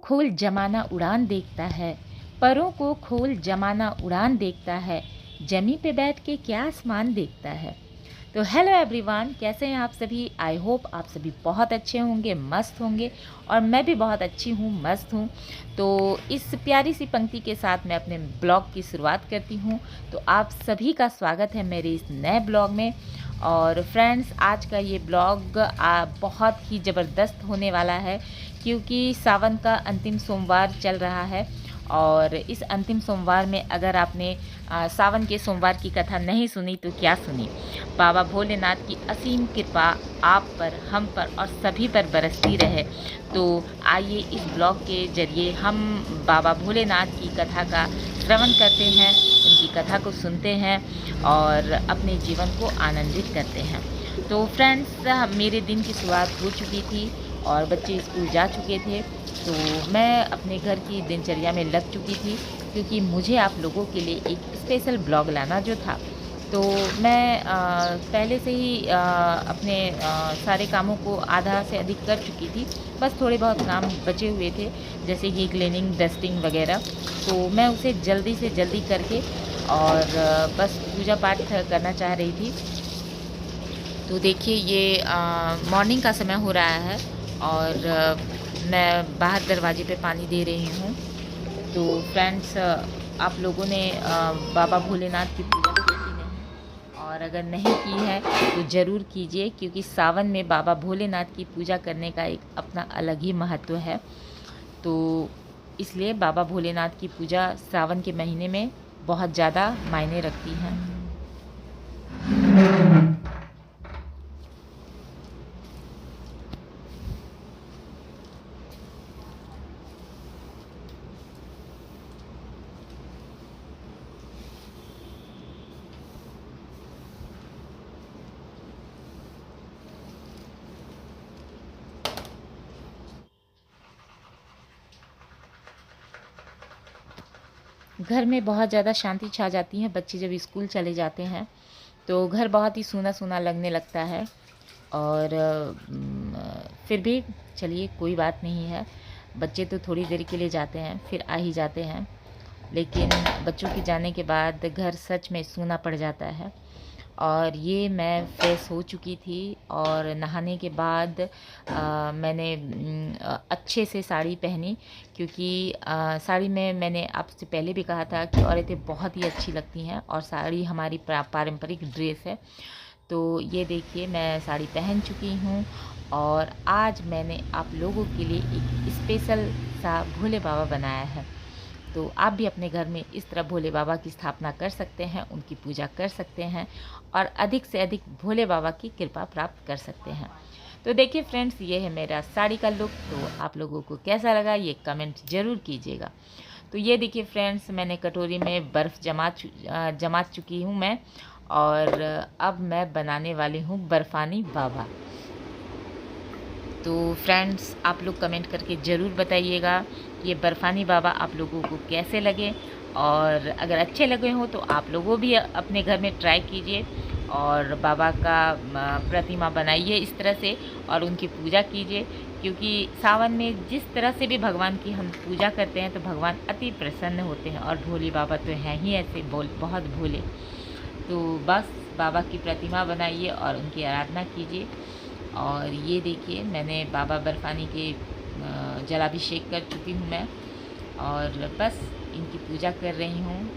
खोल जमाना उड़ान देखता है, परों को खोल जमाना उड़ान देखता है, जमी पे बैठ के क्या आसमान देखता है। तो हेलो एवरीवन, कैसे हैं आप सभी। आई होप आप सभी बहुत अच्छे होंगे, मस्त होंगे, और मैं भी बहुत अच्छी हूँ, मस्त हूँ। तो इस प्यारी सी पंक्ति के साथ मैं अपने ब्लॉग की शुरुआत करती हूँ। तो आप सभी का स्वागत है मेरे इस नए ब्लॉग में। और फ्रेंड्स, आज का ये ब्लॉग बहुत ही ज़बरदस्त होने वाला है, क्योंकि सावन का अंतिम सोमवार चल रहा है। और इस अंतिम सोमवार में अगर आपने सावन के सोमवार की कथा नहीं सुनी तो क्या सुनी। बाबा भोलेनाथ की असीम कृपा आप पर, हम पर और सभी पर बरसती रहे। तो आइए इस ब्लॉग के जरिए हम बाबा भोलेनाथ की कथा का श्रवण करते हैं, उनकी कथा को सुनते हैं और अपने जीवन को आनंदित करते हैं। तो फ्रेंड्स, मेरे दिन की शुरुआत हो चुकी थी और बच्चे स्कूल जा चुके थे। तो मैं अपने घर की दिनचर्या में लग चुकी थी, क्योंकि मुझे आप लोगों के लिए एक स्पेशल ब्लॉग लाना जो था। तो मैं पहले से ही अपने सारे कामों को आधा से अधिक कर चुकी थी। बस थोड़े बहुत काम बचे हुए थे, जैसे कि क्लीनिंग, डस्टिंग वगैरह। तो मैं उसे जल्दी से जल्दी करके और बस पूजा पाठ करना चाह रही थी। तो देखिए, ये मॉर्निंग का समय हो रहा है और मैं बाहर दरवाजे पे पानी दे रही हूँ। तो फ्रेंड्स, आप लोगों ने बाबा भोलेनाथ की पूजा की कि नहीं, और अगर नहीं की है तो ज़रूर कीजिए, क्योंकि सावन में बाबा भोलेनाथ की पूजा करने का एक अपना अलग ही महत्व है। तो इसलिए बाबा भोलेनाथ की पूजा सावन के महीने में बहुत ज़्यादा मायने रखती है। घर में बहुत ज़्यादा शांति छा जाती है। बच्चे जब स्कूल चले जाते हैं तो घर बहुत ही सूना सूना लगने लगता है। और फिर भी चलिए, कोई बात नहीं है। बच्चे तो थोड़ी देर के लिए जाते हैं, फिर आ ही जाते हैं। लेकिन बच्चों के जाने के बाद घर सच में सूना पड़ जाता है। और ये मैं फ्रेश हो चुकी थी और नहाने के बाद मैंने अच्छे से साड़ी पहनी, क्योंकि साड़ी में मैंने आपसे पहले भी कहा था कि औरतें बहुत ही अच्छी लगती हैं और साड़ी हमारी पारंपरिक ड्रेस है। तो ये देखिए, मैं साड़ी पहन चुकी हूँ और आज मैंने आप लोगों के लिए एक स्पेशल सा भोले बाबा बनाया है। तो आप भी अपने घर में इस तरह भोले बाबा की स्थापना कर सकते हैं, उनकी पूजा कर सकते हैं और अधिक से अधिक भोले बाबा की कृपा प्राप्त कर सकते हैं। तो देखिए फ्रेंड्स, ये है मेरा साड़ी का लुक। तो आप लोगों को कैसा लगा ये कमेंट ज़रूर कीजिएगा। तो ये देखिए फ्रेंड्स, मैंने कटोरी में बर्फ़ जमा चुकी हूँ मैं, और अब मैं बनाने वाली हूँ बर्फ़ानी बाबा। तो फ्रेंड्स, आप लोग कमेंट करके ज़रूर बताइएगा ये बर्फ़ानी बाबा आप लोगों को कैसे लगे। और अगर अच्छे लगे हों तो आप लोगों भी अपने घर में ट्राई कीजिए और बाबा का प्रतिमा बनाइए इस तरह से और उनकी पूजा कीजिए, क्योंकि सावन में जिस तरह से भी भगवान की हम पूजा करते हैं तो भगवान अति प्रसन्न होते हैं। और भोले बाबा तो हैं ही ऐसे बहुत भोले। तो बस बाबा की प्रतिमा बनाइए और उनकी आराधना कीजिए। और ये देखिए, मैंने बाबा बर्फानी के जलाभिषेक कर चुकी हूँ मैं, और बस इनकी पूजा कर रही हूँ।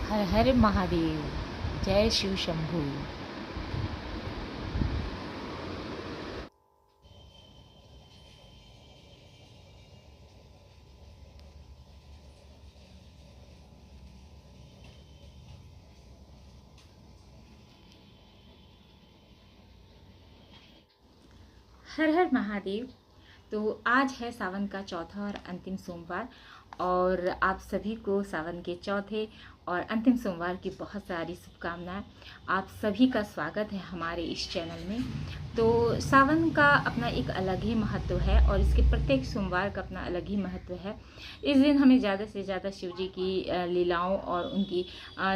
हर हर महादेव, जय शिव शंभू। हर हर महादेव। तो आज है सावन का चौथा और अंतिम सोमवार और आप सभी को सावन के चौथे और अंतिम सोमवार की बहुत सारी शुभकामनाएं। आप सभी का स्वागत है हमारे इस चैनल में। तो सावन का अपना एक अलग ही महत्व है और इसके प्रत्येक सोमवार का अपना अलग ही महत्व है। इस दिन हमें ज़्यादा से ज़्यादा शिव जी की लीलाओं और उनकी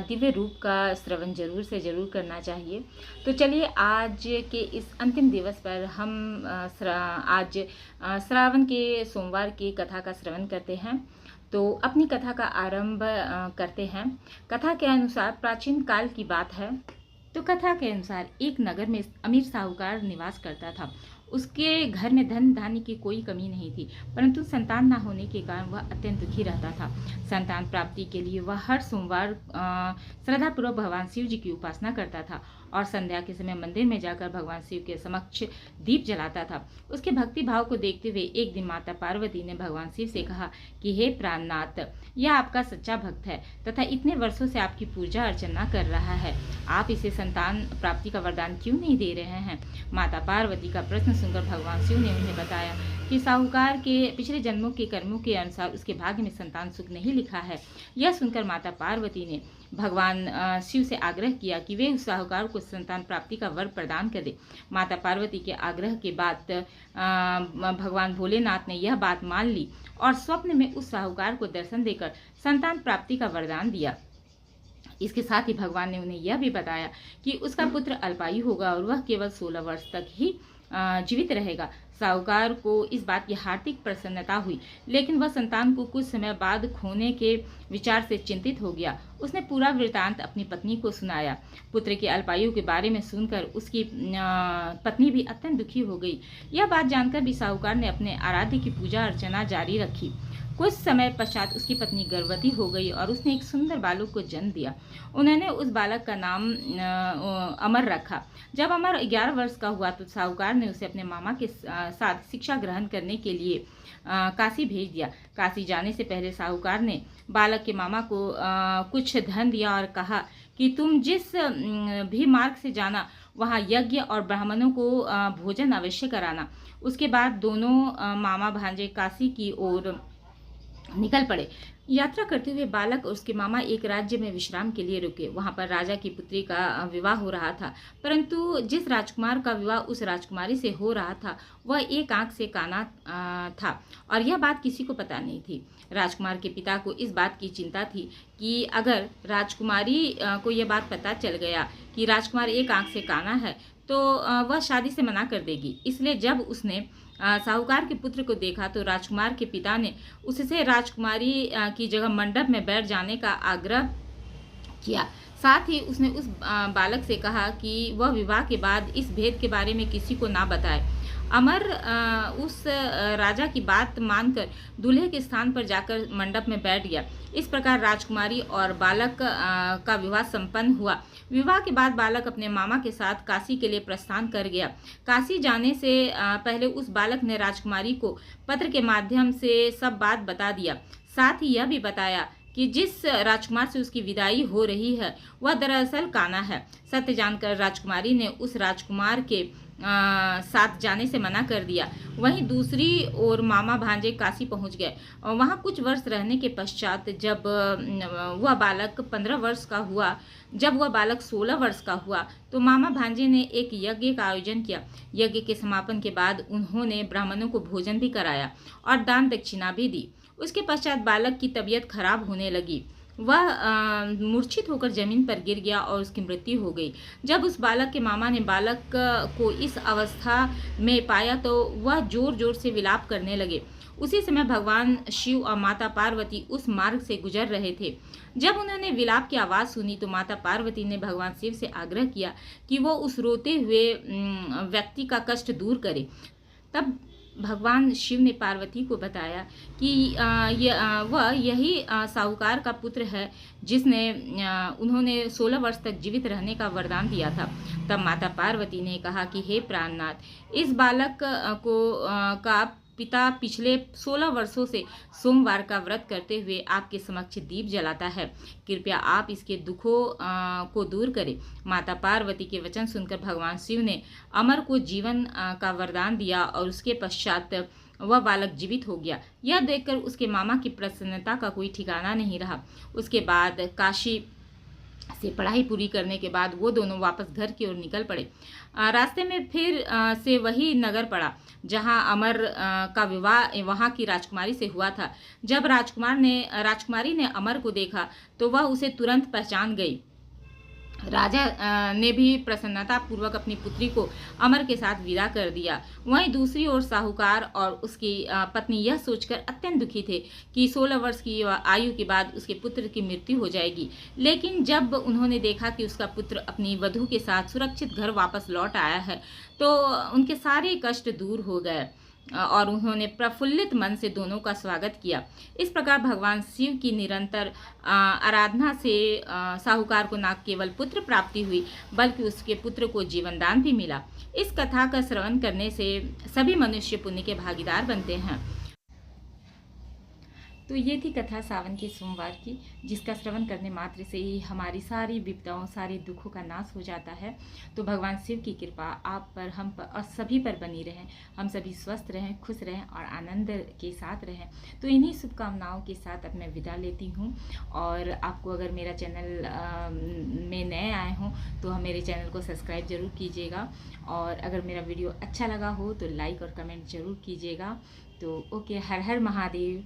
दिव्य रूप का श्रवण ज़रूर से ज़रूर करना चाहिए। तो चलिए आज के इस अंतिम दिवस पर हम आज श्रावण के सोमवार की कथा का श्रवण करते हैं। तो अपनी कथा का आरंभ करते हैं। कथा के अनुसार प्राचीन काल की बात है। तो कथा के अनुसार एक नगर में अमीर साहूकार निवास करता था। उसके घर में धन धान्य की कोई कमी नहीं थी, परंतु संतान न होने के कारण वह अत्यंत दुखी रहता था। संतान प्राप्ति के लिए वह हर सोमवार श्रद्धापूर्वक भगवान शिव जी की उपासना करता था और संध्या के समय मंदिर में जाकर भगवान शिव के समक्ष दीप जलाता था। उसके भक्ति भाव को देखते हुए एक दिन माता पार्वती ने भगवान शिव से कहा कि हे प्राणनाथ, यह आपका सच्चा भक्त है तथा इतने वर्षों से आपकी पूजा अर्चना कर रहा है, आप इसे संतान प्राप्ति का वरदान क्यों नहीं दे रहे हैं? माता पार्वती का प्रश्न सुनकर भगवान शिव ने उन्हें बताया कि साहूकार के पिछले जन्मों के कर्मों के अनुसार उसके भाग्य में संतान सुख नहीं लिखा है। यह सुनकर माता पार्वती ने भगवान शिव से आग्रह किया कि वे उस साहूकार को संतान प्राप्ति का वर प्रदान कर दे। माता पार्वती के आग्रह के बाद भगवान भोलेनाथ ने यह बात मान ली और स्वप्न में उस साहूकार को दर्शन देकर संतान प्राप्ति का वरदान दिया। इसके साथ ही भगवान ने उन्हें यह भी बताया कि उसका पुत्र अल्पायु होगा और वह केवल 16 वर्ष तक ही जीवित रहेगा। साहूकार को इस बात की हार्दिक प्रसन्नता हुई, लेकिन वह संतान को कुछ समय बाद खोने के विचार से चिंतित हो गया। उसने पूरा वृतांत अपनी पत्नी को सुनाया। पुत्र के अल्पायु के बारे में सुनकर उसकी पत्नी भी अत्यंत दुखी हो गई। यह बात जानकर भी साहूकार ने अपने आराध्य की पूजा अर्चना जारी रखी। कुछ समय पश्चात उसकी पत्नी गर्भवती हो गई और उसने एक सुंदर बालक को जन्म दिया। उन्होंने उस बालक का नाम अमर रखा। जब अमर 11 वर्ष का हुआ तो साहूकार ने उसे अपने मामा के साथ शिक्षा ग्रहण करने के लिए काशी भेज दिया। काशी जाने से पहले साहूकार ने बालक के मामा को कुछ धन दिया और कहा कि तुम जिस भी मार्ग से जाना वहाँ यज्ञ और ब्राह्मणों को भोजन अवश्य कराना। उसके बाद दोनों मामा भांजे काशी की ओर निकल पड़े। यात्रा करते हुए बालक और उसके मामा एक राज्य में विश्राम के लिए रुके। वहां पर राजा की पुत्री का विवाह हो रहा था, परंतु जिस राजकुमार का विवाह उस राजकुमारी से हो रहा था वह एक आंख से काना था और यह बात किसी को पता नहीं थी। राजकुमार के पिता को इस बात की चिंता थी कि अगर राजकुमारी को यह बात पता चल गया कि राजकुमार एक आंख से काना है तो वह शादी से मना कर देगी। इसलिए जब उसने साहूकार के पुत्र को देखा तो राजकुमार के पिता ने उससे राजकुमारी की जगह मंडप में बैठ जाने का आग्रह किया। साथ ही उसने उस बालक से कहा कि वह विवाह के बाद इस भेद के बारे में किसी को ना बताए। अमर उस राजा की बात मानकर दूल्हे के स्थान पर जाकर मंडप में बैठ गया। इस प्रकार राजकुमारी और बालक का विवाह संपन्न हुआ। विवाह के बाद बालक अपने मामा के साथ काशी के लिए प्रस्थान कर गया। काशी जाने से पहले उस बालक ने राजकुमारी को पत्र के माध्यम से सब बात बता दिया। साथ ही यह भी बताया कि जिस राजकुमार से उसकी विदाई हो रही है वह दरअसल काना है। सत्य जानकर राजकुमारी ने उस राजकुमार के साथ जाने से मना कर दिया। वहीं दूसरी ओर मामा भांजे काशी पहुंच गए और वहां कुछ वर्ष रहने के पश्चात जब वह बालक 15 वर्ष का हुआ, जब वह बालक 16 वर्ष का हुआ तो मामा भांजे ने एक यज्ञ का आयोजन किया। यज्ञ के समापन के बाद उन्होंने ब्राह्मणों को भोजन भी कराया और दान दक्षिणा भी दी। उसके पश्चात बालक की तबीयत खराब होने लगी। वह मूर्छित होकर जमीन पर गिर गया और उसकी मृत्यु हो गई। जब उस बालक के मामा ने बालक को इस अवस्था में पाया तो वह जोर जोर से विलाप करने लगे। उसी समय भगवान शिव और माता पार्वती उस मार्ग से गुजर रहे थे। जब उन्होंने विलाप की आवाज़ सुनी तो माता पार्वती ने भगवान शिव से आग्रह किया कि वो उस रोते हुए व्यक्ति का कष्ट दूर करे। तब भगवान शिव ने पार्वती को बताया कि वह यही साहूकार का पुत्र है जिसने उन्होंने 16 वर्ष तक जीवित रहने का वरदान दिया था। तब माता पार्वती ने कहा कि हे प्राणनाथ, इस बालक का पिता पिछले 16 वर्षों से सोमवार का व्रत करते हुए आपके समक्ष दीप जलाता है। कृपया आप इसके दुखों को दूर करें। माता पार्वती के वचन सुनकर भगवान शिव ने अमर को जीवन का वरदान दिया और उसके पश्चात वह बालक जीवित हो गया। यह देखकर उसके मामा की प्रसन्नता का कोई ठिकाना नहीं रहा। उसके बाद काशी से पढ़ाई पूरी करने के बाद वो दोनों वापस घर की ओर निकल पड़े। रास्ते में फिर से वही नगर पड़ा जहां अमर का विवाह वहां की राजकुमारी से हुआ था। जब राजकुमारी ने अमर को देखा तो वह उसे तुरंत पहचान गई। राजा ने भी प्रसन्नता पूर्वक अपनी पुत्री को अमर के साथ विदा कर दिया। वहीं दूसरी ओर साहूकार और उसकी पत्नी यह सोचकर अत्यंत दुखी थे कि 16 वर्ष की आयु के बाद उसके पुत्र की मृत्यु हो जाएगी। लेकिन जब उन्होंने देखा कि उसका पुत्र अपनी वधू के साथ सुरक्षित घर वापस लौट आया है तो उनके सारे कष्ट दूर हो गए और उन्होंने प्रफुल्लित मन से दोनों का स्वागत किया। इस प्रकार भगवान शिव की निरंतर आराधना से साहूकार को न केवल पुत्र प्राप्ति हुई बल्कि उसके पुत्र को जीवन दान भी मिला। इस कथा का श्रवण करने से सभी मनुष्य पुण्य के भागीदार बनते हैं। तो ये थी कथा सावन के सोमवार की, जिसका श्रवण करने मात्र से ही हमारी सारी विपदाओं, सारे दुखों का नाश हो जाता है। तो भगवान शिव की कृपा आप पर, हम पर और सभी पर बनी रहें। हम सभी स्वस्थ रहें, खुश रहें और आनंद के साथ रहें। तो इन्हीं शुभकामनाओं के साथ अब मैं विदा लेती हूँ। और आपको अगर मेरा चैनल में नए आए हों तो हम मेरे चैनल को सब्सक्राइब ज़रूर कीजिएगा। और अगर मेरा वीडियो अच्छा लगा हो तो लाइक और कमेंट ज़रूर कीजिएगा। तो ओके, हर हर महादेव।